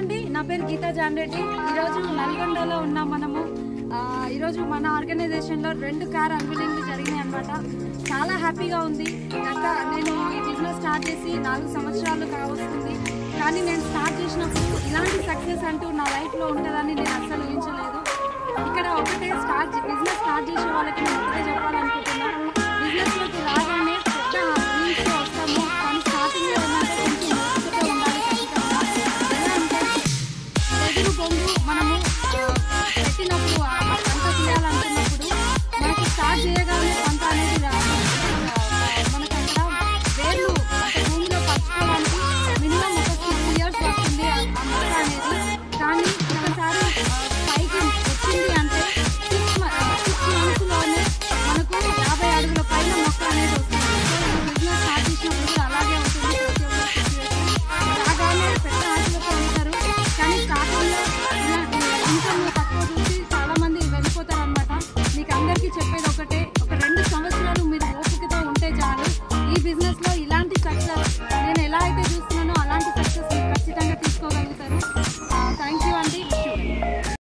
అండి, నా పేరు గీతా జాన్రెడ్డి. ఈరోజు నల్గొండలో ఉన్నాం మనము. ఈరోజు మన ఆర్గనైజేషన్లో 2 కార్ అన్వీలింగ్లు జరిగినాయి అనమాట. చాలా హ్యాపీగా ఉంది. నేను ఈ బిజినెస్ స్టార్ట్ చేసి 4 సంవత్సరాలు కావస్తుంది. కానీ నేను స్టార్ట్ చేసినప్పుడు ఇలాంటి సక్సెస్ అంటూ నా లైఫ్లో ఉంటుందని నేను అస్సలు ఊహించలేదు. ఇక్కడ బిజినెస్ స్టార్ట్ చేసే వాళ్ళకి నేను ఒకటే చెప్పాలనుకుంటున్నాను, బిజినెస్లోకి రాగా